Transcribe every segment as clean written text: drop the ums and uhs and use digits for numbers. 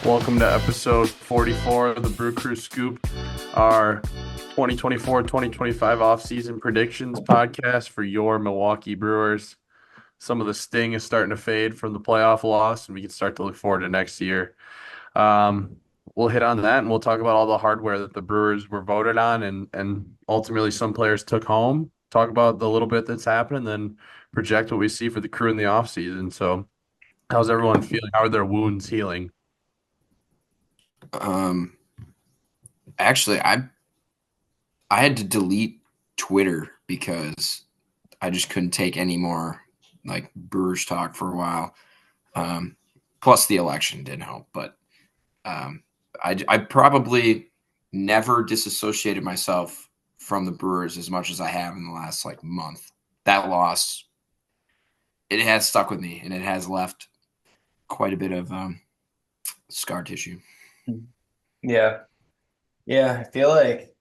Welcome to episode 44 of the Brew Crew Scoop, our 2024-2025 offseason predictions podcast for your Milwaukee Brewers. Some of the sting is starting to fade from the playoff loss, and we can start to look forward to next year. Um, we'll hit on that, and we'll talk about all the hardware that the Brewers were voted on and ultimately some players took home. Talk about the little bit that's happened, and then project what we see for the crew in the offseason. So, how's everyone feeling? How are their wounds healing? Um, actually, I had to delete Twitter because I just couldn't take any more like Brewers talk for a while. Um, Plus the election didn't help, but um, I probably never disassociated myself from the Brewers as much as I have in the last like month. That loss, it has stuck with me, and it has left quite a bit of scar tissue. Yeah. Yeah. I feel like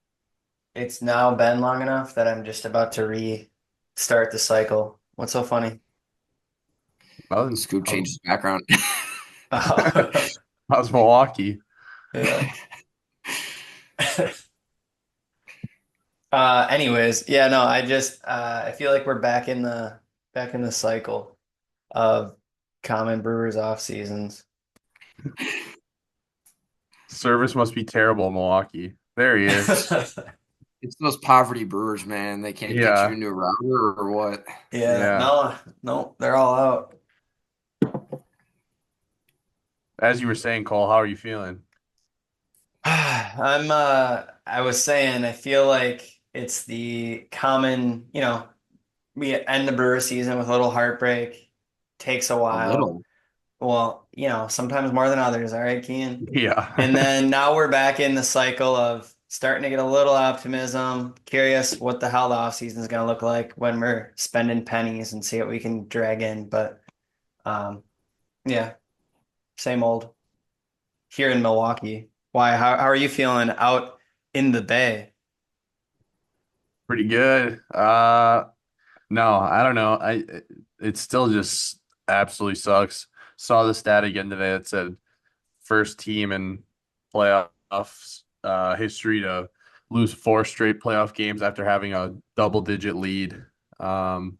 it's now been long enough that I'm just about to restart the cycle. What's so funny? Well, Scoop changes background. Oh, how's Milwaukee? yeah. Anyways, yeah, no, I feel like we're back in the cycle of common Brewers off seasons. Service must be terrible in Milwaukee. There he is. It's those poverty Brewers, man. They can't get you Yeah, into a router or what? Yeah, yeah. no, they're all out. As you were saying, Cole, how are you feeling? I was saying I feel like it's the common, we end the Brewer season with a little heartbreak. Takes a A while. little. Well, sometimes more than others, all right, Keen? And Yeah. then now we're back in the cycle of starting to get a little optimism. Curious what the hell the offseason is going to look like when we're spending pennies and see what we can drag in. But yeah, same old here in Milwaukee. Why? How are you feeling out in the Bay? Pretty good. No, I don't know. It still just absolutely sucks. Saw the stat again today that said first team in playoffs history to lose four straight playoff games after having a double digit lead. Um,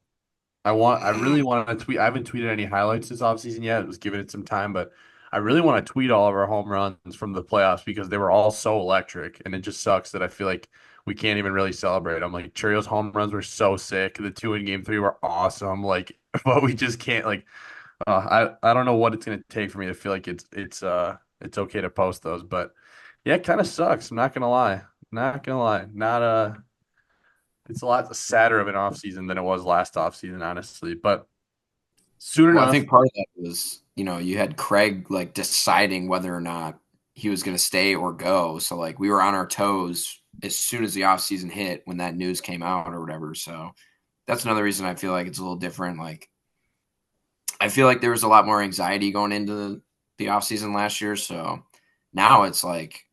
I really want to tweet. I haven't tweeted any highlights this offseason yet. I was giving it some time, but I really want to tweet all of our home runs from the playoffs because they were all so electric, and it just sucks that I feel like we can't even really celebrate. I'm like, Chourio's home runs were so sick. The two in game three were awesome. Like, but we just can't like. I don't know what it's gonna take for me to feel like it's okay to post those, but yeah, it kind of sucks. I'm not gonna lie. Not gonna lie. Not It's a lot sadder of an off season than it was last off season, honestly. But soon Well, I enough, think part of that was, you had Craig like deciding whether or not he was going to stay or go. So like we were on our toes as soon as the offseason hit when that news came out or whatever. So that's another reason I feel like it's a little different. Like I feel like there was a lot more anxiety going into the offseason last year. So now it's like,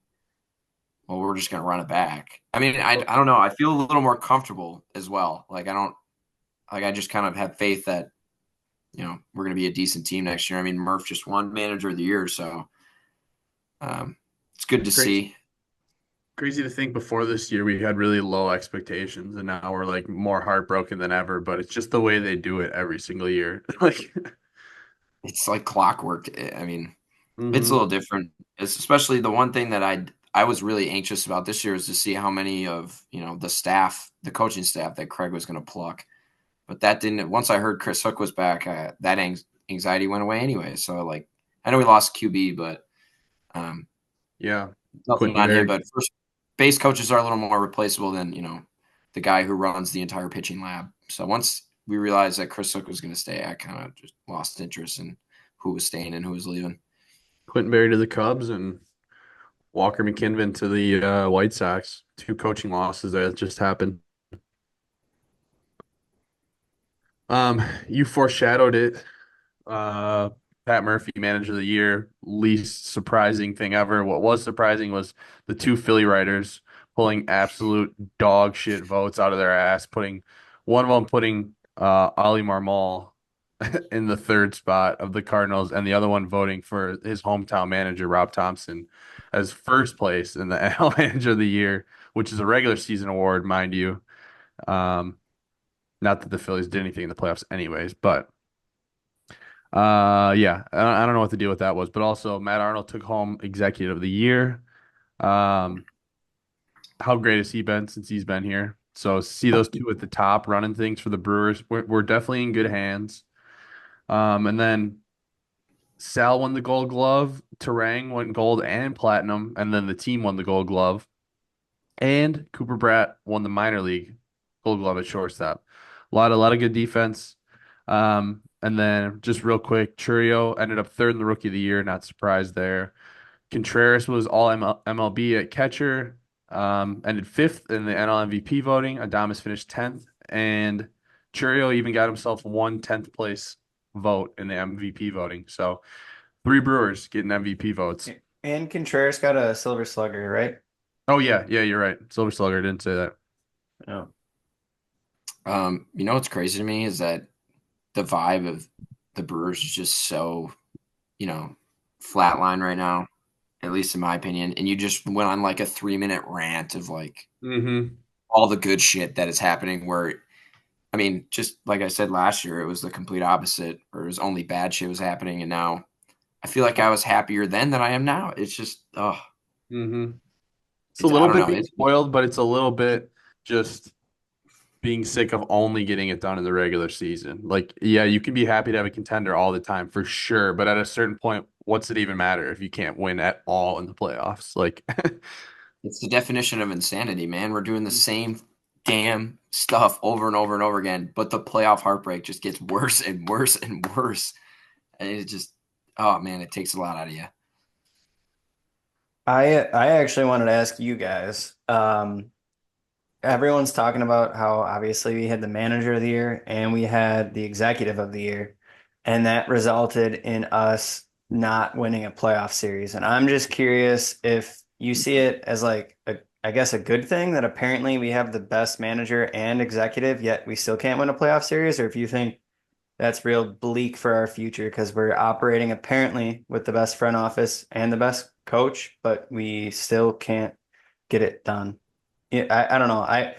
well, we're just going to run it back. I mean, I don't know. I feel a little more comfortable as well. Like I don't like I just kind of have faith that we're going to be a decent team next year. I mean, Murph just won Manager of the Year, so it's good to crazy, see. crazy to think before this year we had really low expectations, and now we're like more heartbroken than ever. But it's just the way they do it every single year. Like, It's like clockwork. I mean, it's a hmm little different. It's especially the one thing that I was really anxious about this year is to see how many of the staff, the coaching staff that Craig was going to pluck. But that didn't. Once I heard Chris Hook was back, that anxiety went away anyway. So like, I know we lost QB, but um, yeah, nothing on him. Quintenberry. But first base coaches are a little more replaceable than the guy who runs the entire pitching lab. So once we realized that Chris Hook was going to stay, I kind of just lost interest in who was staying and who was leaving. Quintenberry to the Cubs and Walker McKinnon to the White Sox. Two coaching losses that just happened. You foreshadowed it. Uh, Pat Murphy, Manager of the Year, least surprising thing ever. What was surprising was the two Philly writers pulling absolute dog shit votes out of their ass, putting one of them putting Ollie Marmol in the third spot of the Cardinals, and the other one voting for his hometown manager, Rob Thompson, as first place in the NL Manager of the Year, which is a regular season award, mind you. Um, Not that the Phillies did anything in the playoffs, anyways, but yeah, I don't know what the deal with that was, but also Matt Arnold took home Executive of the Year. Um, how great has he been since he's been here? So see those two at the top running things for the Brewers. We're definitely in good hands. And then Sal won the Gold Glove, Turang won gold and platinum, and then the team won the Gold Glove. And Cooper Bratt won the minor league Gold Glove at shortstop. A lot of good defense. And then just real quick, Chourio ended up third in the Rookie of the Year. Not surprised there. Contreras was all MLB at catcher. Ended fifth in the NL MVP voting. Adames finished 10th, and Chourio even got himself one 10th place vote in the MVP voting. So three Brewers getting MVP votes. And Contreras got a Silver Slugger, right? Oh yeah, you're right. Silver Slugger didn't say that. Oh. You know what's crazy to me is that the vibe of the Brewers is just so, flatline right now, at least in my opinion. And you just went on like a 3-minute rant of like Mm-hmm. all the good shit that is happening. Where, I mean, just like I said last year, it was the complete opposite, or it was only bad shit was happening. And now I feel like I was happier then than I am now. It's just, Mm-hmm. It's a I little don't bit know. being spoiled, but it's a little bit just being sick of only getting it done in the regular season. Like, yeah, you can be happy to have a contender all the time for sure, but at a certain point, what's it even matter if you can't win at all in the playoffs? Like, It's the definition of insanity, man. We're doing the same damn stuff over and over and over again, but the playoff heartbreak just gets worse and worse and worse. And it just, oh man, it takes a lot out of you. I actually wanted to ask you guys. Everyone's talking about how obviously we had the manager of the year and we had the executive of the year, and that resulted in us not winning a playoff series. And I'm just curious if you see it as like I guess a good thing that apparently we have the best manager and executive, yet we still can't win a playoff series, or if you think that's real bleak for our future because we're operating apparently with the best front office and the best coach, but we still can't get it done. Yeah, I don't know.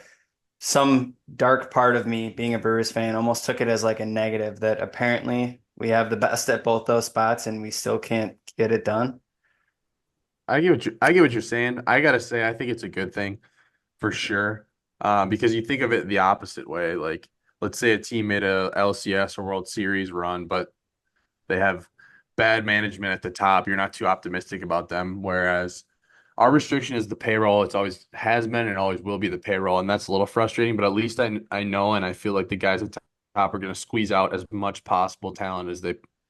Some dark part of me being a Brewers fan almost took it as like a negative that apparently we have the best at both those spots and we still can't get it done. I get what you're saying. I gotta say, I think it's a good thing for sure. Because you think of it the opposite way. Like, let's say a team made a LCS or World Series run, but they have bad management at the top. You're not too optimistic about them. Whereas our restriction is the payroll. It's always has been and always will be the payroll, and that's a little frustrating. But at least I know and I feel like the guys at top are going to squeeze out as much possible talent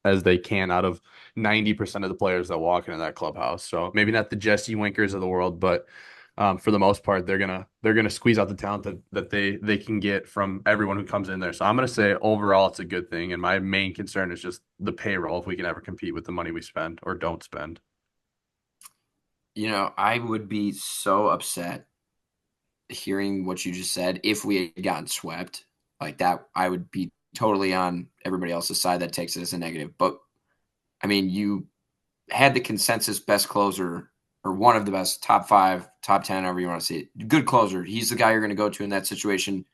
as they can out of 90% of the players that walk into that clubhouse. So maybe not the Jesse Winkers of the world, but for the most part, they're gonna squeeze out the talent that they can get from everyone who comes in there. So I'm gonna say overall it's a good thing, and my main concern is just the payroll if we can ever compete with the money we spend or don't spend. I would be so upset hearing what you just said if we had gotten swept like that. I would be totally on everybody else's side that takes it as a negative. But I mean, you had the consensus best closer or one of the best top 5, top 10, however you want to see it. Good closer. He's the guy you're going to go to in that situation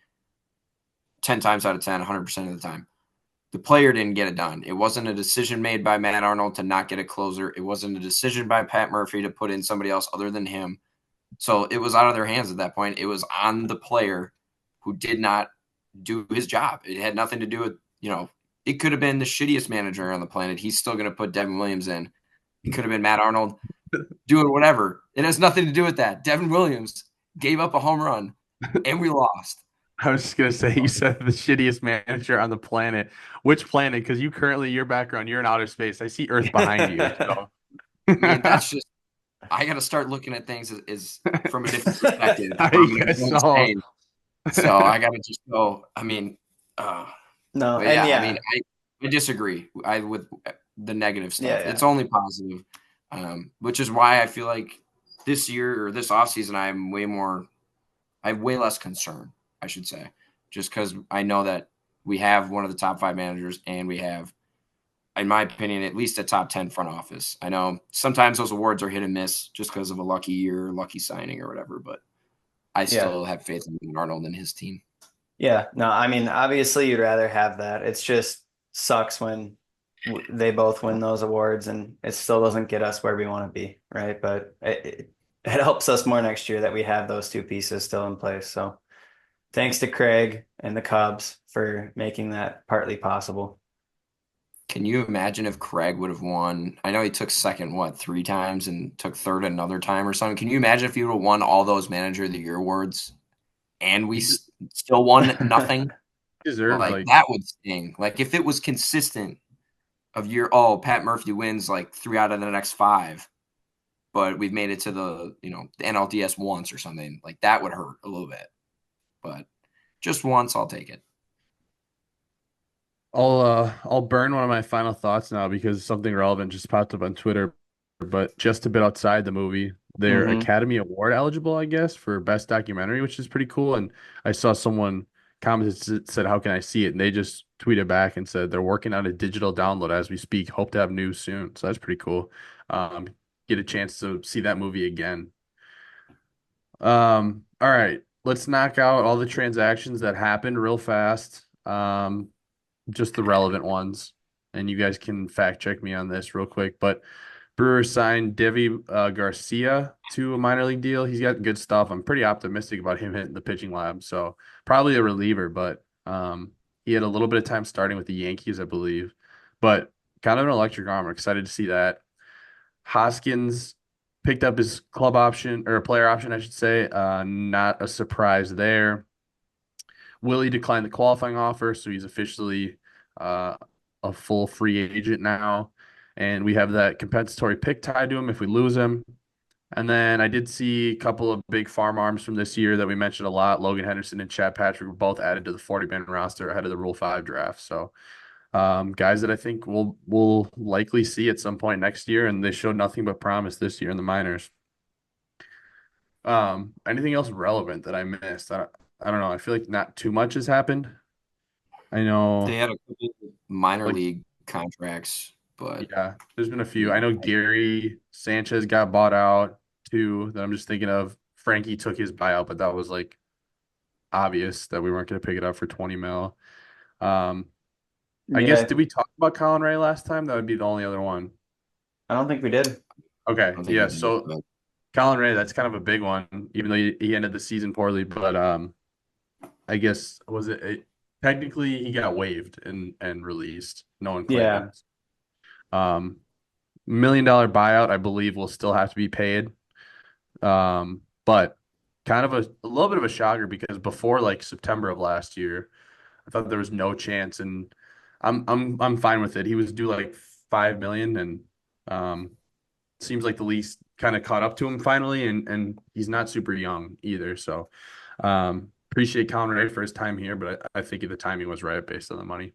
10 times out of 10, 100% of the time. The player didn't get it done. It wasn't a decision made by Matt Arnold to not get a closer. It wasn't a decision by Pat Murphy to put in somebody else other than him. So it was out of their hands at that point. It was on the player who did not do his job. It had nothing to do with, it could have been the shittiest manager on the planet. He's still going to put Devin Williams in. It could have been Matt Arnold doing whatever. It has nothing to do with that. Devin Williams gave up a home run and we lost. I was just gonna say you said the shittiest manager on the planet. Which planet? Because your background, you're in outer space. I see Earth behind you. So I mean, that's just, I got to start looking at things as from a different perspective. I guess so. Insane. So I got to just go. I mean, No, but and yeah, I mean, yeah, I disagree. With the negative yeah, stuff. yeah. It's only positive, which is why I feel like this year or this offseason, I have way less concern, I should say, just because I know that we have one of the top 5 managers, and we have, in my opinion, at least a top 10 front office. I know sometimes those awards are hit and miss just because of a lucky year, lucky signing, or whatever, but I Yeah. still have faith in Arnold and his team. Yeah. No, I mean, obviously you'd rather have that. It's just sucks when they both win those awards and it still doesn't get us where we want to be, right? But it helps us more next year that we have those two pieces still in place. So thanks to Craig and the Cubs for making that partly possible. Can you imagine if Craig would have won? I know he took second, what, 3 times and took third another time or something. Can you imagine if he would have won all those Manager of the Year awards and we He still won nothing? deserves Like like that would sting. Like if it was consistent of year, oh, Pat Murphy wins like 3 out of the next 5, but we've made it to the NLDS once or something. Like that would hurt a little bit. But just once, I'll take it. I'll burn one of my final thoughts now because something relevant just popped up on Twitter, but just a bit outside the movie. They're Hmm. Academy Award eligible, I guess, for best documentary, which is pretty cool. And I saw someone commented said, "How can I see it?" And they just tweeted back and said they're working on a digital download as we speak. Hope to have news soon. So that's pretty cool. Um, get a chance to see that movie again. All right, let's knock out all the transactions that happened real fast. Just the relevant ones. And you guys can fact check me on this real quick. But Brewers signed Devi Garcia to a minor league deal. He's got good stuff. I'm pretty optimistic about him hitting the pitching lab. So probably a reliever, but he had a little bit of time starting with the Yankees, I believe. But kind of an electric arm. I'm excited to see that. Hoskins picked up his club option or player option, I should say. Not a surprise there. Willie declined the qualifying offer, so he's officially uh, a full free agent now. And we have that compensatory pick tied to him if we lose him. And then I did see a couple of big farm arms from this year that we mentioned a lot. Logan Henderson and Chad Patrick were both added to the 40-man roster ahead of the Rule 5 draft. So guys that I think we'll likely see at some point next year, and they showed nothing but promise this year in the minors. Anything else relevant that I missed? I don't know. I feel like not too much has happened. I They know, had a couple minor like, league contracts, but yeah, there's been a few. yeah, I know Gary Sanchez got bought out too, that I'm just thinking of. Frankie took his buyout, but that was like obvious that we weren't going to pick it up for 20 mil. Um, I guess, Yeah, did we talk about Colin Ray last time? That would be the only other one. I don't think we did. I Okay, don't think yeah. we did. So But Colin Ray, that's kind of a big one, even though he ended the season poorly. But I guess technically he got waived and released. No one claimed Yeah. him. Um, $1 million buyout, I believe, will still have to be paid. But kind of a little bit of a shocker because before like September of last year, I thought there was no chance, and I'm fine with it. He was due like 5 million, and um, seems like the lease kind of caught up to him finally, and he's not super young either. So appreciate Colin Ray for his time here, but I think the timing was right based on the money.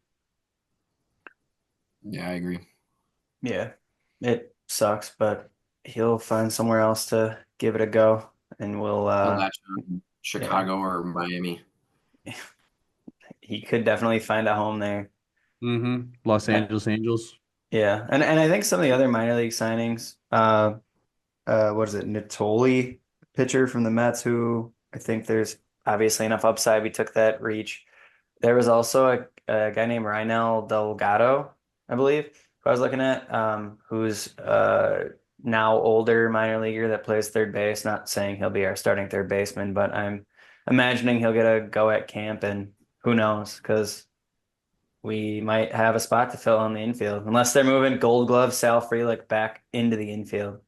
yeah, I agree. Yeah. It sucks, but he'll find somewhere else to give it a go and we'll He'll latch on yeah. Chicago or Miami. He could definitely find a home there. Los Uh, Angeles Angels. Yeah. And I think some of the other minor league signings, what is it, Natoli, pitcher from the Mets, who I think there's obviously enough upside. We took that reach. There was also a guy named Rynel Delgado, I believe, who I was looking at, who's now older minor leaguer that plays third base. Not saying he'll be our starting third baseman, but I'm imagining he'll get a go at camp, and who knows, because we might have a spot to fill on the infield, unless they're moving Gold Glove Sal Frelick back into the infield.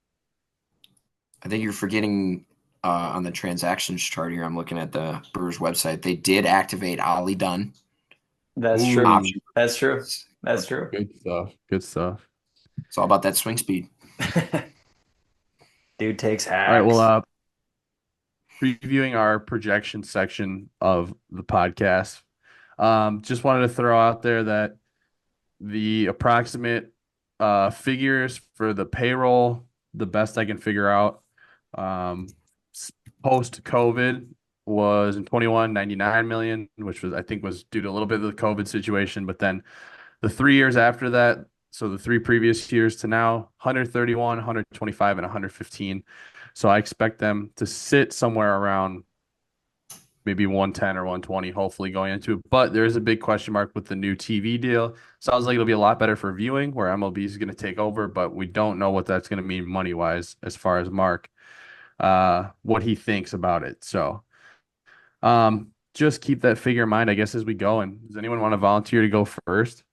I think you're forgetting on the transactions chart here. I'm looking at the Brewers website. They did activate Ollie Dunn That's true. Ooh, option. That's true. That's true. good stuff. Good stuff. It's all about that swing speed. Dude takes All right, well, hacks. previewing our projection section of the podcast. Just wanted to throw out there that the approximate figures for the payroll, the best I can figure out, um, post COVID was in 21, 99 million, which was I think was due to a little bit of the COVID situation. But then the 3 years after that, so the three previous years to now, 131, 125, and 115. So I expect them to sit somewhere around maybe 110 or 120, hopefully going into it. But there is a big question mark with the new TV deal. Sounds like it'll be a lot better for viewing, where MLB is going to take over, but we don't know what that's going to mean money wise as far as Mark, what he thinks about it. So just keep that figure in mind, I guess, as we go. And does anyone want to volunteer to go first?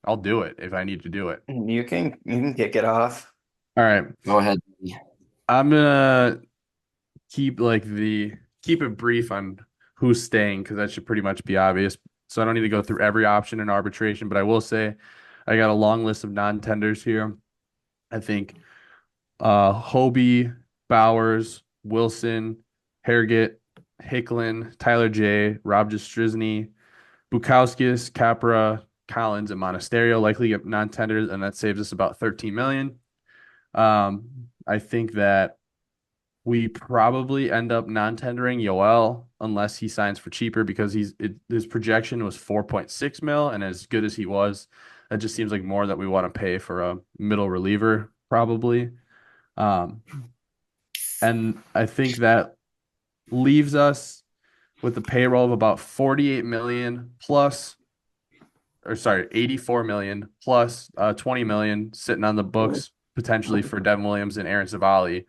I'll do it if I need to do it. You can kick it off. All right. Go ahead. I'm gonna keep keep it brief on who's staying because that should pretty much be obvious. So I don't need to go through every option in arbitration, but I will say I got a long list of non-tenders here. I think Hobie, Bowers, Wilson, Hargett, Hicklin, Tyler J, Rob Justrisny, Bukowskis, Capra, Collins, and Monasterio likely get non-tenders, and that saves us about 13 million. I think that we probably end up non-tendering Yoel unless he signs for cheaper because his projection was 4.6 mil, and as good as he was, that just seems like more that we want to pay for a middle reliever probably. Um, and I think that leaves us with a payroll of about 48 million plus, or sorry, 84 million plus 20 million sitting on the books potentially for Devin Williams and Aaron Savali.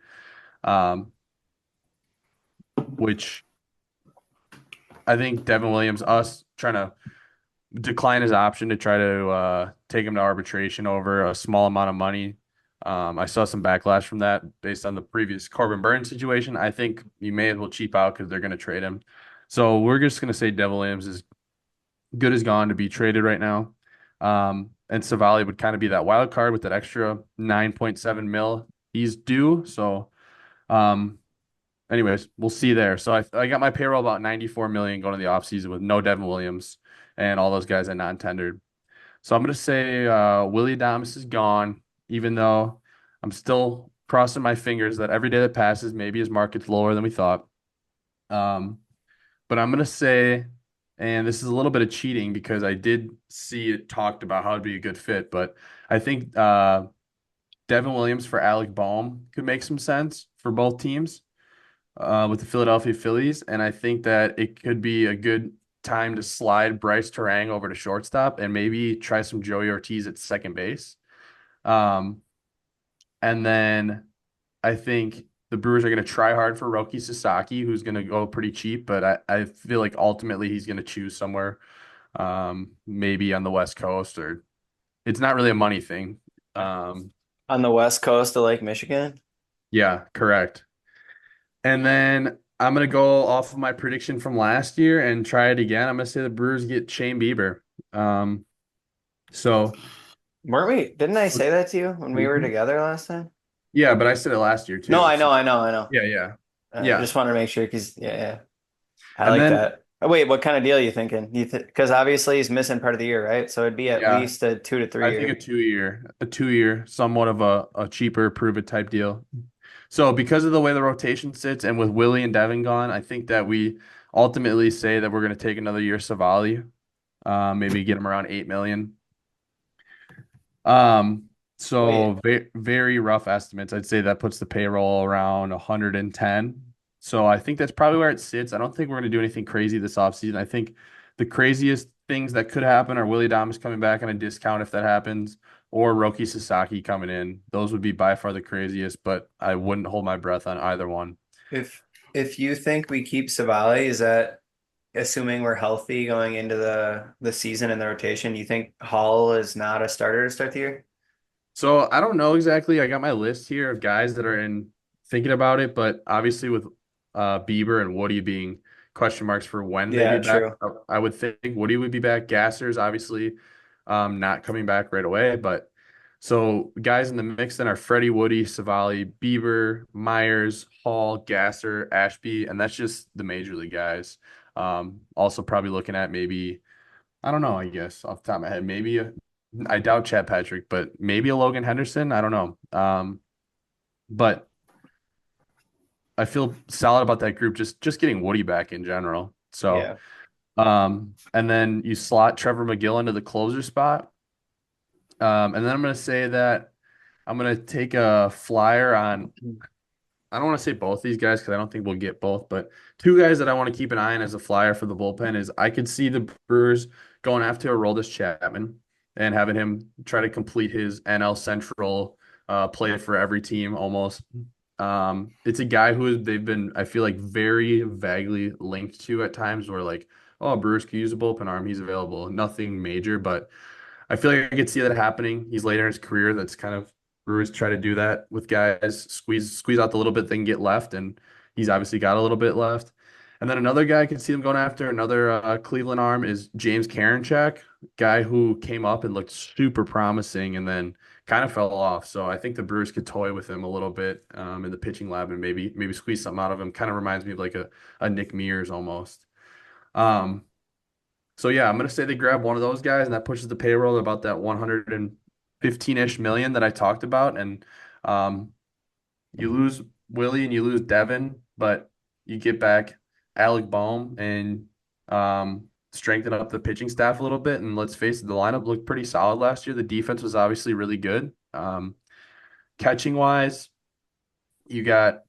Which I think Devin Williams, us trying to decline his option to try to take him to arbitration over a small amount of money. I saw some backlash from that based on the previous Corbin Burns situation. I think you may as well cheap out because they're going to trade him. So we're just going to say Devin Williams is good as gone to be traded right now. And Savali would kind of be that wild card with that extra 9.7 mil he's due. So, anyways, we'll see there. So I got my payroll about 94 million going to the offseason with no Devin Williams and all those guys are non-tendered. So I'm gonna say Willie Adames is gone, even though I'm still crossing my fingers that every day that passes, maybe his market's lower than we thought. But I'm gonna say, and this is a little bit of cheating because I did see it talked about how it'd be a good fit, but I think Devin Williams for Alec Bohm could make some sense for both teams with the Philadelphia Phillies, and I think that it could be a good time to slide Brice Turang over to shortstop and maybe try some Joey Ortiz at second base. Um, and then I think the Brewers are going to try hard for Roki Sasaki, who's going to go pretty cheap, but I feel like ultimately he's going to choose somewhere, maybe on the West Coast, or it's not really a money thing. On the west coast of Lake Michigan. Yeah, correct. And then I'm gonna go off of my prediction from last year and try it again. I'm gonna say the Brewers get Shane Bieber. Um, so Weren't we? Didn't I say that to you when we were together last time? yeah, but I said it last year No, too. I So know, I know, I know. yeah, yeah, I yeah. just wanted to make sure because yeah, I And like then that. Oh, wait, what kind of deal are you thinking? Because obviously he's missing part of the year, right? So it'd be at yeah, least a 2 to 3 I think year. a 2 year, somewhat of a cheaper prove it type deal. So because of the way the rotation sits and with Willie and Devin gone, I think that we ultimately say that we're gonna take another year Savali, maybe get him around 8 million. Um, Wait, so very rough estimates. I'd say that puts the payroll around 110. So I think that's probably where it sits. I don't think we're going to do anything crazy this offseason. I think the craziest things that could happen are Willie Adames coming back on a discount if that happens, or Roki Sasaki coming in. Those would be by far the craziest, but I wouldn't hold my breath on either one. if if you think we keep Savali, is that assuming we're healthy going into the season and the rotation? You think Hall is not a starter to start the year? So I don't know exactly. I got my list here of guys that are in thinking about it, but obviously with Bieber and Woody being question marks for when they'd be Yeah, back, true. I would think Woody would be back. Gasser's obviously not coming back right away, but so guys in the mix then are Freddie, Woody, Savali, Bieber, Myers, Hall, Gasser, Ashby, and that's just the major league guys. Also probably looking at maybe I don't know, I guess off the top of my head, I doubt Chad Patrick, but maybe a Logan Henderson. I don't know. But I feel solid about that group. Just getting Woody back in general. So, Yeah. and then you slot Trevor McGill into the closer spot. And then I'm gonna say that I'm gonna take a flyer on. I don't want to say both these guys because I don't think we'll get both, but two guys that I want to keep an eye on as a flyer for the bullpen is I could see the Brewers going after Aroldis Chapman and having him try to complete his NL Central play for every team almost. It's a guy who they've been, I feel like, very vaguely linked to at times where like, oh, Brewers could use a bullpen arm. He's available. Nothing major, but I feel like I could see that happening. He's later in his career. That's kind of Brewers try to do that with guys, squeeze out the little bit they can get left, and he's obviously got a little bit left. And then another guy I can see them going after, another Cleveland arm is James Karinchak, guy who came up and looked super promising and then kind of fell off. So I think the Brewers could toy with him a little bit in the pitching lab and maybe squeeze something out of him. Kind of reminds me of like a Nick Mears almost. Um, so yeah, I'm gonna say they grab one of those guys, and that pushes the payroll to about that 115-ish million that I talked about. And um, you lose Willie and you lose Devin, but you get back Alec Bohm and strengthen up the pitching staff a little bit. And let's face it, the lineup looked pretty solid last year. The defense was obviously really good. Catching wise, you got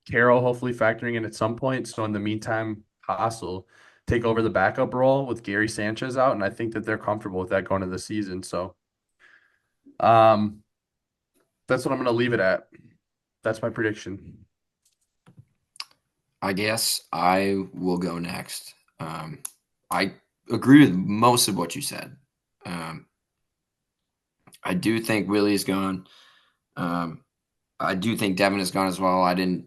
Carroll hopefully factoring in at some point. So in the meantime, Haas will take over the backup role with Gary Sanchez out, and I think that they're comfortable with that going into the season. So um, that's what I'm going to leave it at. That's my prediction. I guess I will go next. I agree with most of what you said. Um, I do think Willie is gone. Um, I do think Devin is gone as well. I didn't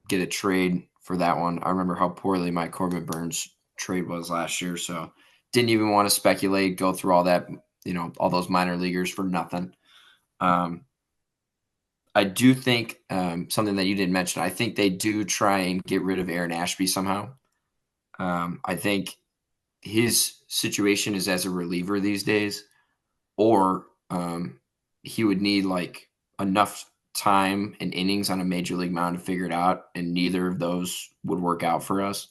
get a trade for that one. I remember how poorly my Corbin Burns trade was last year, so didn't even want to speculate, go through all that, all those minor leaguers for nothing. Um, I do think something that you didn't mention. I think they do try and get rid of Aaron Ashby somehow. I think his situation is as a reliever these days, or he would need like enough time and innings on a major league mound to figure it out, and neither of those would work out for us.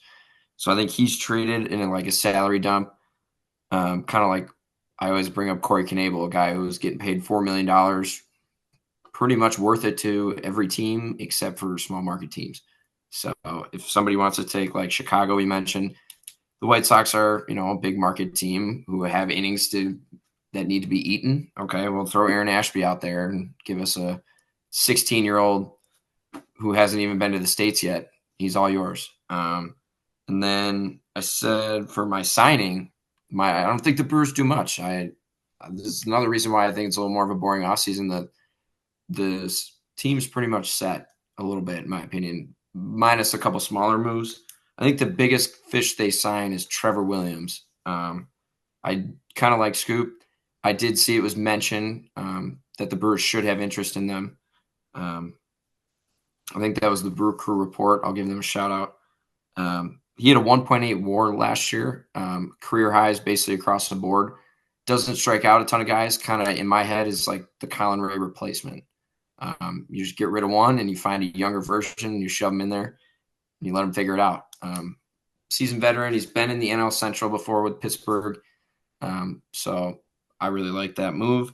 So I think he's treated in like a salary dump, kind of like I always bring up Corey Knebel, a guy who's getting paid $4 million, pretty much worth it to every team except for small market teams. So if somebody wants to take like Chicago, we mentioned the White Sox are, a big market team who have innings that need to be eaten. Okay, we'll throw Aaron Ashby out there and give us a 16-year-old who hasn't even been to the States yet. He's all yours. And then I said for my signing, I don't think the Brewers do much. This is another reason why I think it's a little more of a boring offseason. The team's pretty much set a little bit, in my opinion, minus a couple smaller moves. I think the biggest fish they sign is Trevor Williams. I kind of like Scoop. I did see it was mentioned that the Brewers should have interest in them. I think that was the Brew Crew report. I'll give them a shout out. He had a 1.8 WAR last year, career highs basically across the board. Doesn't strike out a ton of guys. Kind of in my head is like the Colin Ray replacement. You just get rid of one and you find a younger version and you shove them in there and you let him figure it out. Seasoned veteran. He's been in the NL Central before with Pittsburgh. So I really like that move.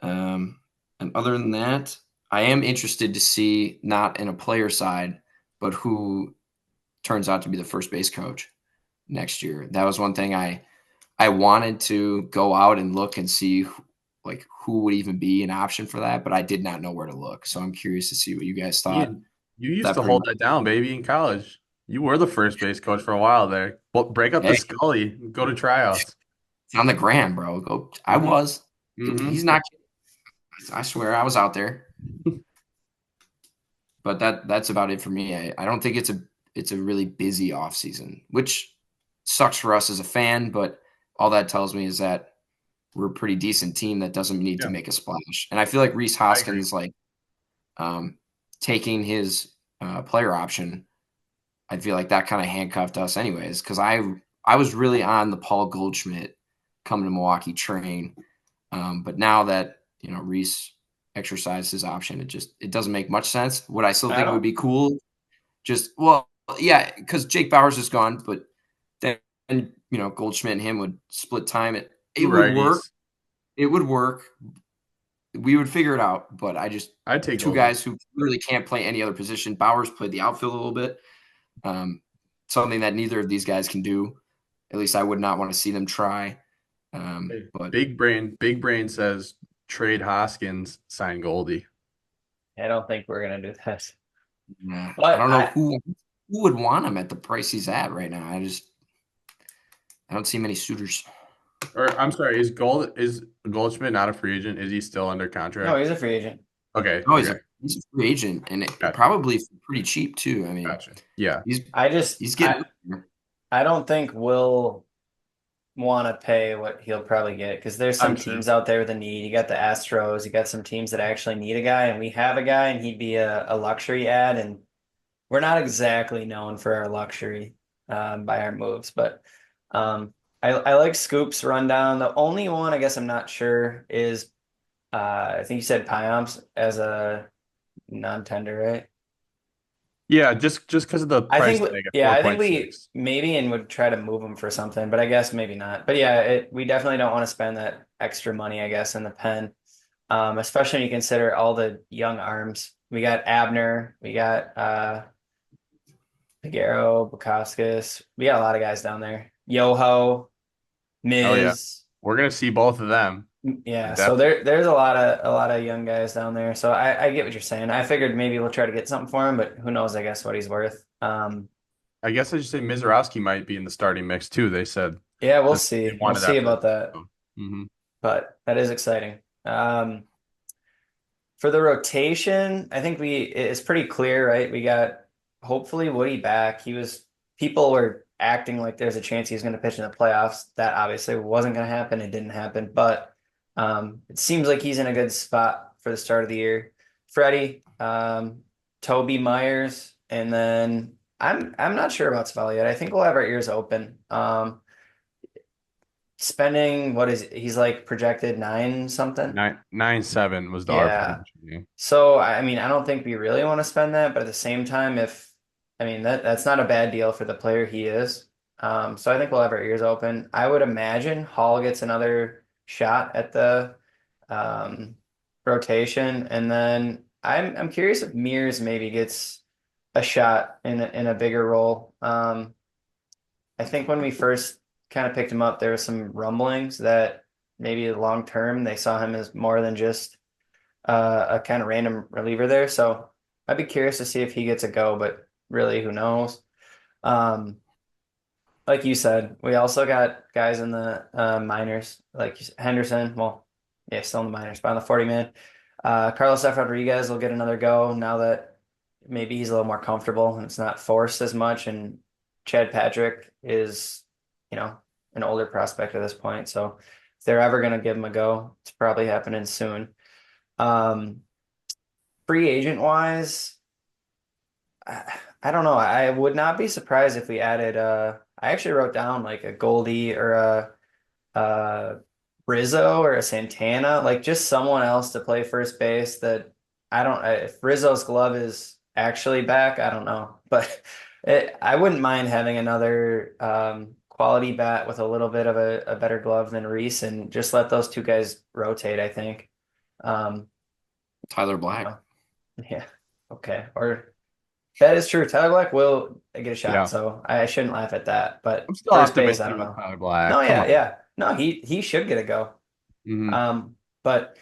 And other than that, I am interested to see, not in a player side, but who turns out to be the first base coach next year. That was one thing I wanted to go out and look and see who would even be an option for that, but I did not know where to look. So I'm curious to see what you guys thought. Ian, you used That to pretty hold much, that down, baby, in college. You were the first base coach for a while there. Well, break up the hey, Scully, go to tryouts. it's on the gram, bro. Go. I Mm-hmm. was. Mm-hmm. He's not. I swear, I was out there. But that's about it for me. I don't think it's a really busy off season, which sucks for us as a fan. But all that tells me is that we're a pretty decent team that doesn't need to Yeah, make a splash. And I feel like Reese I agree. Hoskins, taking his player option, I feel like that kind of handcuffed us anyways, because I was really on the Paul Goldschmidt coming to Milwaukee train. But now that, Reese exercised his option, it doesn't make much sense. What I still I think would don't be cool Just well, yeah, because Jake Bauers is gone, but then Goldschmidt and him would split time. It Two would work. righties. It would work. We would figure it out. But I just I'd take two Goldie. guys who really can't play any other position. Bauers played the outfield a little bit, something that neither of these guys can do. At least I would not want to see them try. But Big brain says trade Hoskins, sign Goldie. I don't think we're gonna do that. yeah, I But don't know who would want him at the price he's at right now. I don't see many suitors. Or I'm sorry, is Goldschmidt not a free agent? Is he still under no, contract? he's a free agent. Okay, No, okay. he's a free agent and Gotcha. probably pretty cheap too. I mean, Gotcha. Yeah. he's I just he's getting there. I don't think we'll want to pay what he'll probably get because there's some I'm sure. teams out there with a need. You got the Astros, you got some teams that actually need a guy, and we have a guy, and he'd be a luxury ad, and we're not exactly known for our luxury by our moves, but I like Scoop's rundown. The only one I guess I'm not sure is I think you said Pyoms as a non-tender, right? Yeah, just because of the I price think tag at yeah, I think we 4.6. maybe and would try to move him for something, but I guess maybe not. But yeah, we definitely don't want to spend that extra money, I guess, in the pen. Especially when you consider all the young arms. We got Abner, we got Figueroa, Bukowskis. We got a lot of guys down there. Yoho, Oh yeah. Miz. We're gonna see both of them. Yeah, so Definitely. there's a lot of young guys down there. So I get what you're saying. I figured maybe we'll try to get something for him, but who knows, I guess, what he's worth. I guess I should say Mizorowski might be in the starting mix too. They said Yeah, we'll that they see. We'll wanted see that for. about that. Mm-hmm. But that is exciting. For the rotation, I think it's pretty clear, right? We got hopefully Woody back. People were acting like there's a chance he's going to pitch in the playoffs. That obviously wasn't going to happen. It didn't happen, but it seems like he's in a good spot for the start of the year. Freddie, Toby Myers, and then I'm not sure about Sval yet. I think we'll have our ears open. Spending what is he's like projected nine something? 9.97 was the Yeah. RPM. So I mean, I don't think we really want to spend that, but at the same time, if I mean that's not a bad deal for the player he is. So I think we'll have our ears open. I would imagine Hall gets another shot at the um, rotation, and then I'm curious if Mears maybe gets a shot in a bigger role. I think when we first kind of picked him up, there were some rumblings that maybe long term they saw him as more than just a kind of random reliever there. So I'd be curious to see if he gets a go, but really, who knows? Um, like you said, we also got guys in the minors, like Henderson. Well, yeah, still in the minors, but on the 40 man. Carlos F. Rodriguez will get another go now that maybe he's a little more comfortable and it's not forced as much. And Chad Patrick is, an older prospect at this point. So if they're ever going to give him a go, it's probably happening soon. Um, Free agent wise, I don't know. I would not be surprised if we added I actually wrote down like a Goldie or a Rizzo or a Santana, like just someone else to play first base that I don't if Rizzo's glove is actually back, I don't know. But I wouldn't mind having another quality bat with a little bit of a better glove than Reese and just let those two guys rotate, I think. Um, Tyler you Black. know, yeah. Okay. Or that is true. Tyler Black will get a shot, Yeah. so I shouldn't laugh at that. But I'm still first base, I optimistic don't about know. Tyler No, Black. Come yeah, on. yeah. No, he should get a go. Hmm. But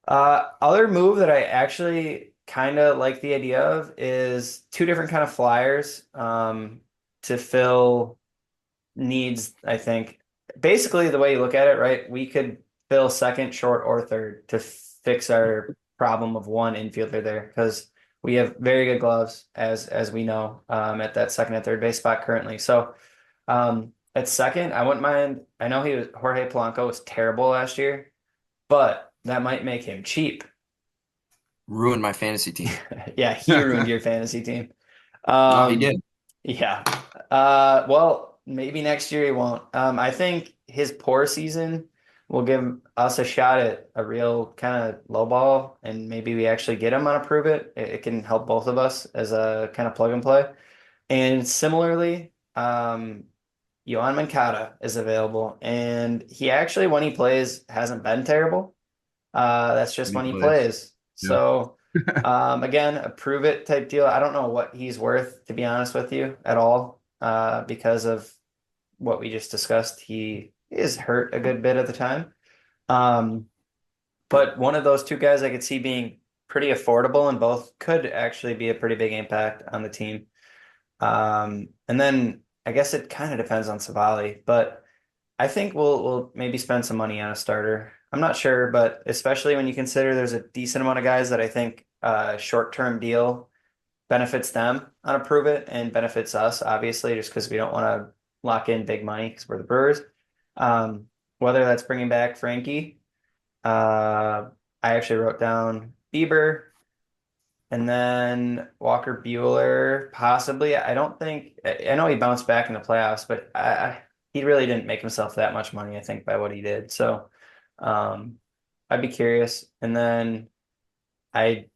other move that I actually kind of like the idea of is two different kind of flyers to fill needs, I think. Basically, the way you look at it, right? We could fill second, short, or third to fix our problem of one infielder there because we have very good gloves, as we know, at that second and third base spot currently. So at second, I wouldn't mind. I know Jorge Polanco was terrible last year, but that might make him cheap. Ruined my fantasy team. Yeah, he ruined your fantasy team. No, he Um, did. yeah. Well, maybe next year he won't. I think his poor season will give us a shot at a real kind of low ball, and maybe we actually get him on a prove it. It can help both of us as a kind of plug and play. And similarly, Yohan Moncada is available, and he actually, when he plays, hasn't been terrible. That's just Any when he place. plays. Yeah. So, again, a prove it type deal. I don't know what he's worth, to be honest with you, at all, because of what we just discussed. He is hurt a good bit of the time. Um, but one of those two guys I could see being pretty affordable, and both could actually be a pretty big impact on the team. And then I guess it kind of depends on Savali, but I think we'll maybe spend some money on a starter. I'm not sure, but especially when you consider there's a decent amount of guys that I think short-term deal benefits them on a prove it and benefits us, obviously, just because we don't want to lock in big money because we're the Brewers. Um, Whether that's bringing back Frankie, I actually wrote down Bieber. And then Walker Bueller, possibly. I don't think, I know he bounced back in the playoffs, but he really didn't make himself that much money, I think, by what he did. So um, I'd be curious. And then I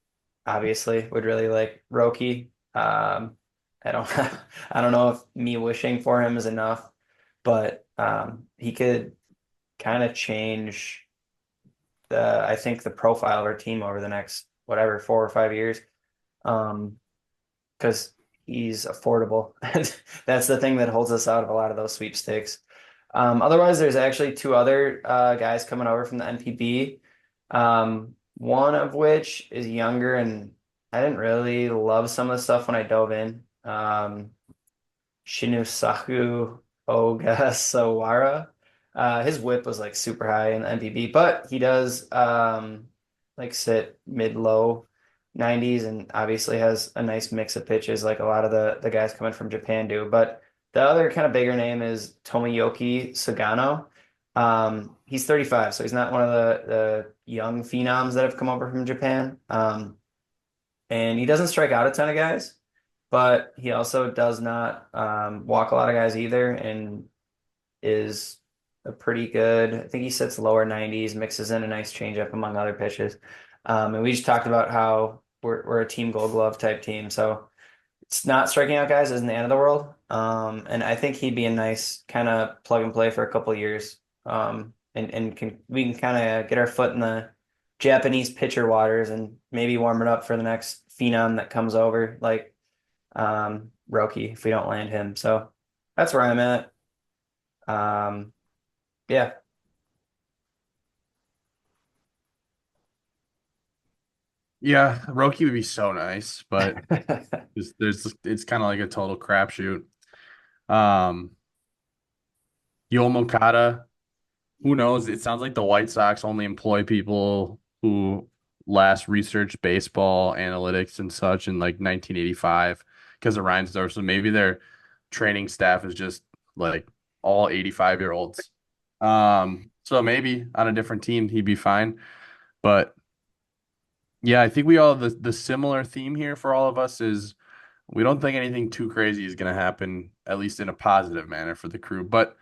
obviously would really like Roki. I don't, I don't know if me wishing for him is enough, but he could kind of change I think, the profile of our team over the next, whatever, 4 or 5 years. Um, because he's affordable. And that's the thing that holds us out of a lot of those sweepstakes. Otherwise, there's actually two other guys coming over from the NPB. One of which is younger, and I didn't really love some of the stuff when I dove in. Shinusaku Ogasawara. His whip was like super high in the NPB, but he does like sit mid-low 90s and obviously has a nice mix of pitches like a lot of the guys coming from Japan do. But the other kind of bigger name is Tomoyoki Sugano. He's 35, so he's not one of the young phenoms that have come over from Japan. And he doesn't strike out a ton of guys, but he also does not walk a lot of guys either, and is a pretty good. I think he sits lower 90s, mixes in a nice changeup among other pitches. And we just talked about how we're a team Gold Glove type team, so it's not striking out guys isn't the end of the world. And I think he'd be a nice kind of plug and play for a couple of years. And we can kind of get our foot in the Japanese pitcher waters and maybe warm it up for the next phenom that comes over, like Roki, if we don't land him. So that's where I'm at. Um, yeah. Yeah, Roki would be so nice, but it's kind of like a total crapshoot. Um, Yo Moncada, who knows? It sounds like the White Sox only employ people who last researched baseball analytics and such in like 1985 because of Reinsdorf. So maybe their training staff is just like all 85-year-olds. So maybe on a different team he'd be fine. But yeah, I think we all the similar theme here for all of us is we don't think anything too crazy is going to happen, at least in a positive manner for the crew. But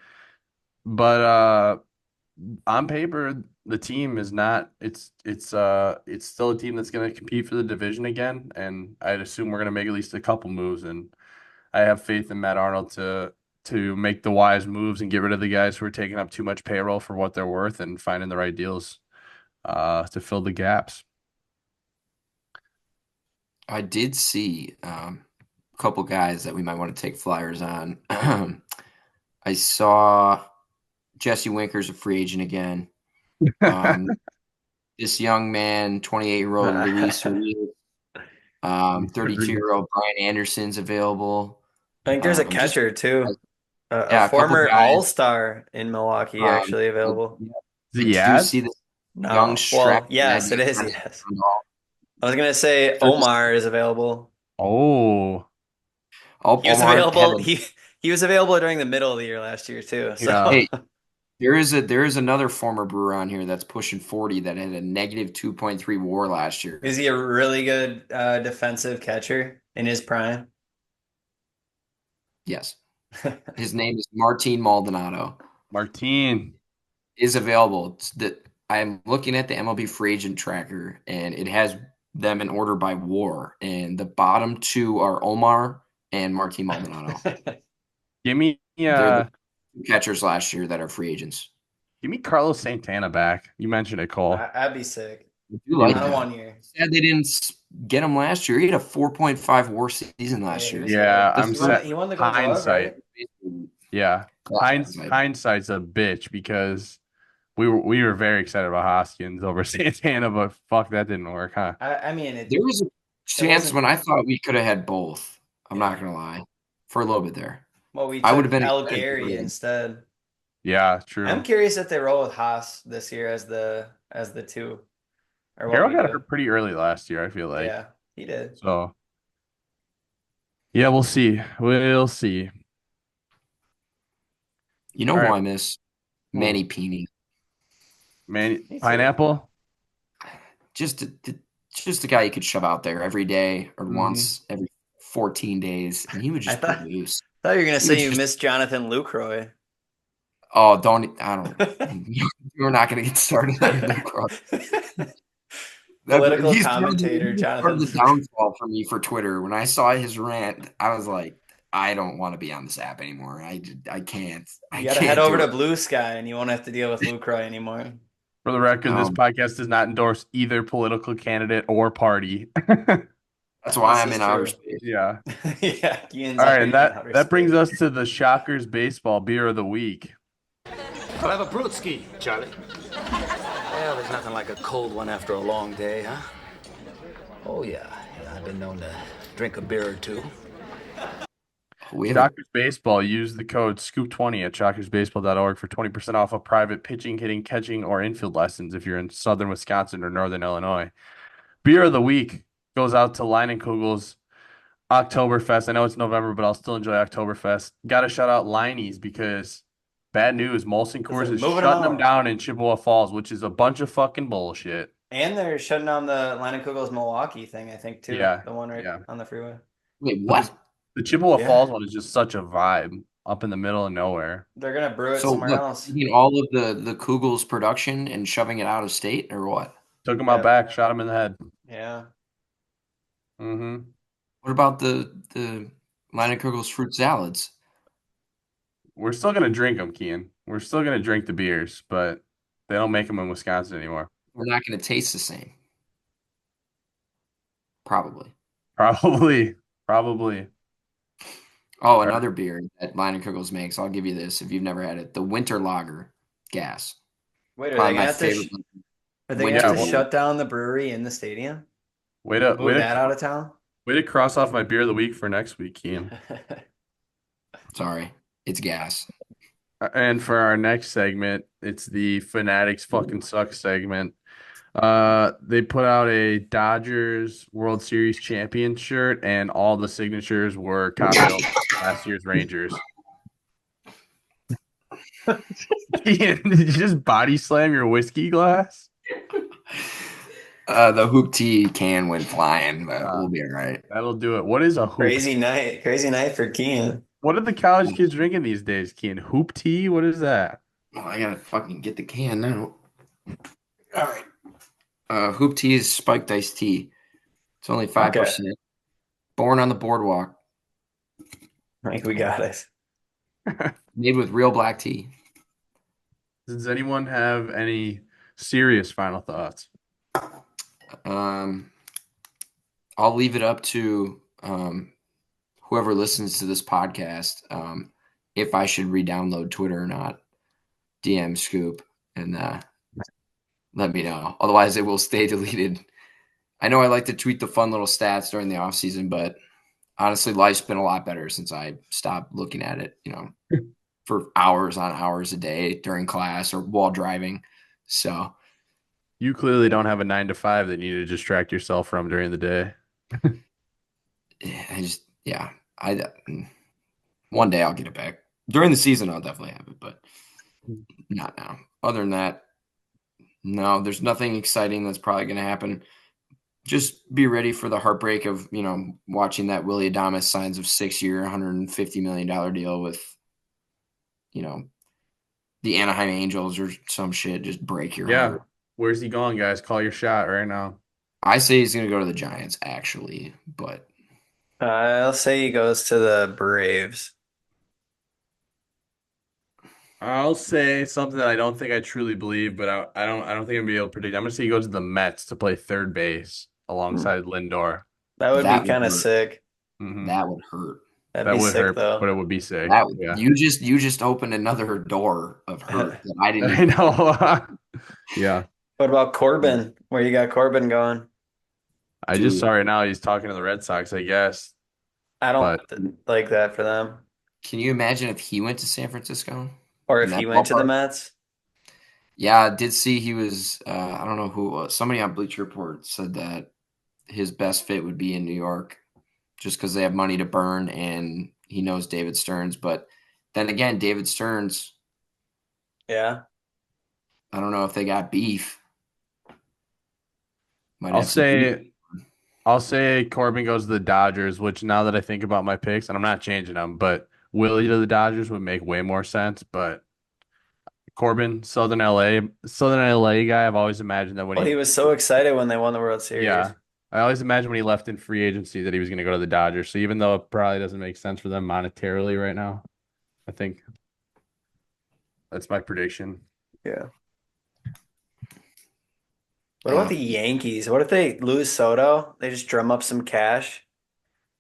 on paper, the team is not. It's still a team that's going to compete for the division again, and I'd assume we're going to make at least a couple moves. And I have faith in Matt Arnold to make the wise moves and get rid of the guys who are taking up too much payroll for what they're worth and finding the right deals to fill the gaps. I did see a couple guys that we might want to take flyers on. I saw Jesse Winker's a free agent again. This young man, 28-year-old Luis Urias, Luis Rodriguez. 32-year-old Brian Anderson's available. I think there's a Just catcher too. A yeah, a couple former guys. all-star in Milwaukee Um, actually but, available. yeah, Is it did you Yaz? see this young No. strapping Well, yes, it Aggie is. Madison Yes. Randolph? I was gonna say There's Omar is available. Oh, He was Omar had available. a He was available during the middle of the year last year too. yeah. So hey. There is another former Brewer on here that's pushing 40 that had a negative 2.3 WAR last is year. he a really good defensive catcher in his prime? Yes, his name is Martin Maldonado. Martine. is available. I'm looking at the MLB free agent tracker, and it has them in order by WAR, and the bottom two are Omar and Martin Maldonado. Give me They're the catchers last year that are free agents. give me Carlos Santana back. You mentioned it, Cole. I'd be sick. I do like On a that. 1 year. Sad they didn't get him last year. He had a 4.5 WAR season Yeah, last he year. was Yeah, good. I'm set. He won the Gold Glove, Hindsight. right? Yeah. Hindsight. Hindsight's a bitch because we were very excited about Hoskins over Santana, but fuck, that didn't work, huh? I mean, There was a it chance wasn't. when I thought we could have had both. I'm Yeah. not gonna lie, for a little bit there. Well, we I would have took been El excited for Gary him. instead. Yeah, I'm true. curious if they roll with Haas this year as the two, or what Harold we got do. hurt pretty early last year, I feel like. Yeah, he did. So yeah, we'll see. We'll see. You know All who right. I miss? Ooh, Manny Pini. man, Me too. pineapple. Just just a guy you could shove out there every day or Hmm. once every 14 days, and he would I just thought produce. thought you were gonna He would say you just missed Jonathan Lucroy. oh, don't I don't. You're not gonna get started on Luke Ross. Political He's part of commentator part of Jonathan the Lucroy. downfall for me for Twitter. When I saw his rant, I was like, I don't want to be on this app anymore. I can't. I You got to head can't over do to it. Blue Sky, and you won't have to deal with Lucroy anymore. For the record, this Um, podcast does not endorse either political candidate or party. that's why This I'm is in outer true. space. Yeah. Yeah, Ian's All up right, here and in that outer that brings space. us to the Shockers baseball beer of the week. I'll have a brewski, Charlie. Well, there's nothing like a cold one after a long day, huh? Oh, yeah. I've been known to drink a beer or two. We have a Shockers baseball. Use the code SCOOP20 at shockersbaseball.org for 20% off of private pitching, hitting, catching, or infield lessons if you're in southern Wisconsin or northern Illinois. Beer of the week goes out to Kugel's Oktoberfest. I know it's November, but I'll still enjoy Oktoberfest. Got to shout out Liney's because bad news, Molson Because they're Coors is moving them shutting them out. down in Chippewa Falls, which is a bunch of fucking bullshit. And they're shutting down the Kugel's Milwaukee thing, I think, too. Yeah, The one right yeah. on the freeway. wait. But What? the Chippewa Yeah. Falls one is just such a vibe up in the middle of nowhere. They're going to brew it So somewhere what? else. You mean all of the Kugel's production and shoving it out of state, or what? Took him out Yep. back, shot him in the head. Yeah. Mm-hmm. What about the Kugel's fruit salads? We're still gonna drink them, Kian. We're still gonna drink the beers, but they don't make them in Wisconsin anymore. They're not going to taste the same. Probably. Probably, probably. Oh, All right. another beer that Kugel's makes. I'll give you this if you've never had it. The Winter Lager Gas. Wait, are they Probably gonna my have to favorite. are they gonna have Winter Yeah. to beer. shut down the brewery in the stadium? Way to Move that out of town? way to cross off my beer of the week for next week, Kian. Sorry, it's gas. And for our next segment, it's the Fanatics fucking suck segment. They put out a Dodgers World Series champion shirt, and all the signatures were copied over last year's Rangers. Kian, did you just body slam your whiskey glass? The hoop tea can went flying, but Uh, we'll be all right. That'll do it. What is a hoop? Crazy night for Kean. What are the college kids drinking these days, Kian? Hoop tea? What is that? Well, I gotta fucking get the can now. All right. Hoop tea is spiked iced tea. It's only 5%. Born on the boardwalk. I think we got it. Made with real black tea. Does anyone have any serious final thoughts? I'll leave it up to whoever listens to this podcast if I should re-download Twitter or not. DM Scoop and let me know. Otherwise, it will stay deleted. I know I like to tweet the fun little stats during the off season, but honestly, life's been a lot better since I stopped looking at it, for hours on hours a day during class or while driving. So You clearly don't have a 9 to 5 that you need to distract yourself from during the day. I one day I'll get it back. During the season, I'll definitely have it, but not now. Other than that, no, there's nothing exciting that's probably going to happen. Just be ready for the heartbreak of, watching that Willie Adames signs of 6-year, $150 million deal with, the Anaheim Angels or some shit just break your Yeah. heart. Where's he going, guys? Call your shot right now. I say he's going to go to the Giants, actually, but I'll say he goes to the Braves. I'll say something that I don't think I truly believe, but I don't think I'm gonna be able to predict. I'm gonna say he goes to the Mets to play third base Hmm. alongside Lindor. That would be that would kind of hurt. sick. Hmm. That would hurt. That'd That be would sick hurt, but though. it would be sick. That Yeah. you just opened another door of hurt that I didn't I even. know. Yeah. What about Corbin? Where you got Corbin going? I just Dude, saw right now he's talking to the Red Sox, I guess. I don't But like that for them. can you imagine if he went to San Francisco Or in if that he went to the ballpark? Mets. Yeah, I did see he was. I don't know who it was. Somebody on Bleacher Report said that his best fit would be in New York, just because they have money to burn and he knows David Stearns. But then again, David Stearns, Yeah. I don't know if they got beef. Might I'll have some beef. say I'll say Corbin goes to the Dodgers, which now that I think about my picks, and I'm not changing them, but Willie to the Dodgers would make way more sense. But Corbin, Southern LA guy, I've always imagined that when Well, he he, was so excited when they won the World Series. yeah, I always imagined when he left in free agency that he was going to go to the Dodgers. So even though it probably doesn't make sense for them monetarily right now, I think that's my prediction. Yeah. What about Uh, the Yankees? What if they lose Soto? They just drum up some cash?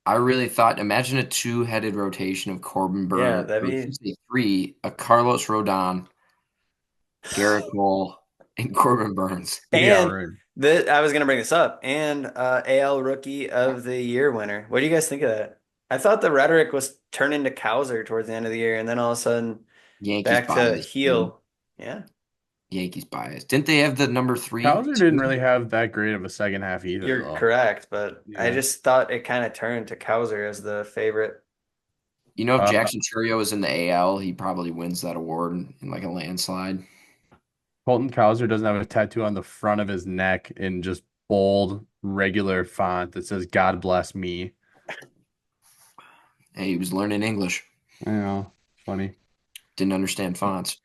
I really thought, imagine a two-headed rotation of Corbin Yeah, Burns, that'd or be. excuse me, three, a Carlos Rodon, Garrett Cole, and Corbin Burns. Yeah, And right. I was gonna bring this up. And AL Rookie of the Year winner. What do you guys think of that? I thought the rhetoric was turning to Cowser towards the end of the year, and then all of a sudden Yankees back to bias, dude. heel. Yeah, Yankees bias. Didn't they have the number three? Hauser didn't really have that great of a second half either, you're though. correct, but I Yeah. just thought it kind of turned to Cowser as the favorite. You know, if Uh, Jackson Chourio is in the AL, he probably wins that award in like a landslide. Colton Cowser doesn't have a tattoo on the front of his neck in just bold, regular font that says "God bless me." Hey, he was learning English. I know, funny. Didn't understand fonts.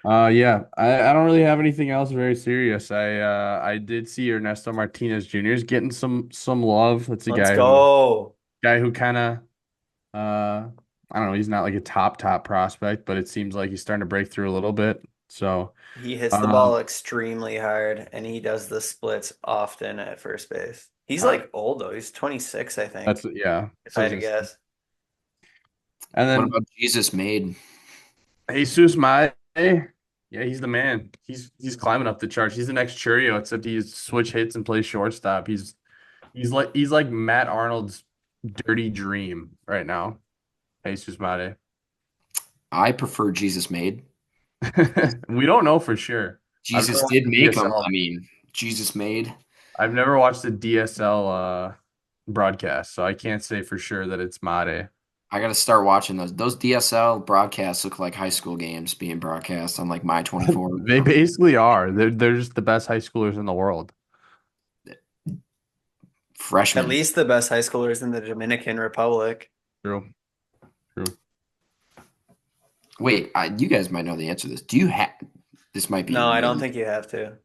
Yeah, I don't really have anything else very serious. I did see Ernesto Martinez Jr. is getting some love. That's a Let's guy go. who kind of I don't know, he's not like a top prospect, but it seems like he's starting to break through a little bit. So He hits the um ball extremely hard, and he does the splits often at first base. He's uh, like old though. He's 26, I that's think, yeah. if So I I had was to gonna say. guess. And What then about Jesus Made? Jesus Mae, yeah, he's the man. He's climbing up the charts. He's the next Chourio, except he's switch hits and plays shortstop. He's like Matt Arnold's dirty dream right now. Jesus Mate. I prefer Jesus Made. We don't know for sure. I've never Jesus watched did the make them. DSL. I mean, Jesus Made. I've never watched the DSL broadcast, so I can't say for sure that it's Mate. I got to start watching those. Those DSL broadcasts look like high school games being broadcast on like My 24. They basically are. They're just the best high schoolers in the world. At Freshmen. least the best high schoolers in the Dominican Republic. True. True. Wait, you guys might know the answer to this. Do you have? This might be No, I don't really. think you have to.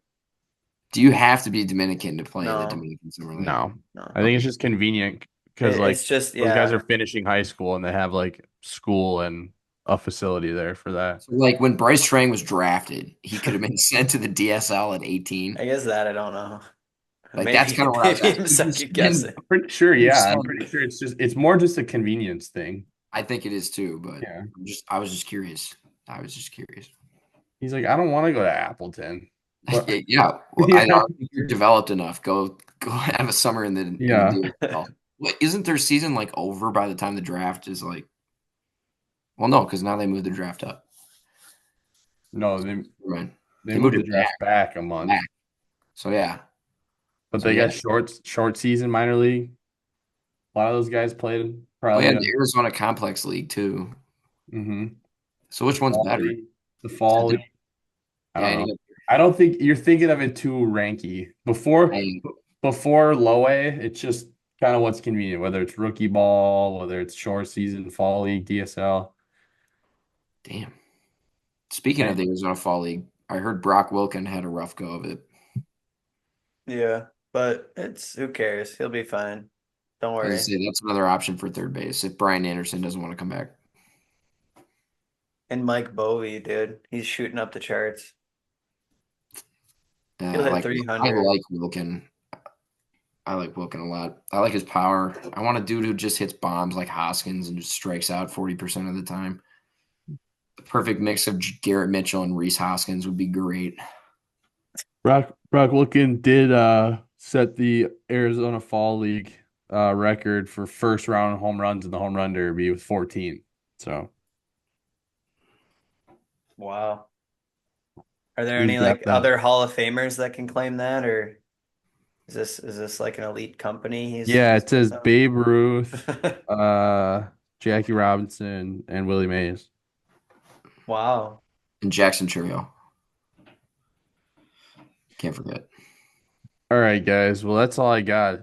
Do you have to be Dominican to play in the No, Dominican Summer League? No. no. I think it's just convenient because like It's just, those guys yeah. are finishing high school and they have like school and a facility there for that. So, like when Brice Turang was drafted, he could have been sent to the DSL at 18. I guess that I don't know. Like that's kind Maybe of what I was maybe I'm asking. second guessing. I'm pretty sure, You're yeah. I'm saying- pretty sure it's more just a convenience thing. I think it is too, but Yeah. I was just curious. I was just curious. He's like, I don't want to go to Appleton. But Yeah, well, yeah. I don't think you're developed enough. Go have a summer in the Yeah. DSL. What, isn't their season like over by the time the draft is like? Well, no, because now they moved the draft up. No, Never mind. they They moved moved the it draft back a month. back. So yeah, But So, they yeah. got short season minor league. A lot of those guys played oh probably yeah, the Arizona Complex League too. mm-hmm. So which one's better? The fall league. I Yeah, don't and know. you I don't think you're thinking of it too ranky. got, Before low A, it's just kind of what's convenient, whether it's rookie ball, whether it's short season, fall league, DSL. Damn. Speaking of the Arizona Fall League, I heard Brock Wilken had a rough go of it. Yeah, but who cares? He'll be fine. Don't I was gonna worry. say that's another option for third base if Brian Anderson doesn't want to come back. And Mike Bovey, dude, he's shooting up the charts. He'll Yeah, hit I 300. like Wilken. I like Wilken a lot. I like his power. I want a dude who just hits bombs like Hoskins and just strikes out 40% of the time. The perfect mix of Garrett Mitchell and Reese Hoskins would be great. Brock Wilken did set the Arizona Fall League record for first round home runs in the home run derby with 14. So Wow. Are there he's any got like that. other Hall of Famers that can claim that, or is this like an elite company Yeah, he's it says based on? Babe Ruth, Jackie Robinson, and Willie Mays. Wow. And Jackson Chourio. Can't forget. All right, guys. Well, that's all I got.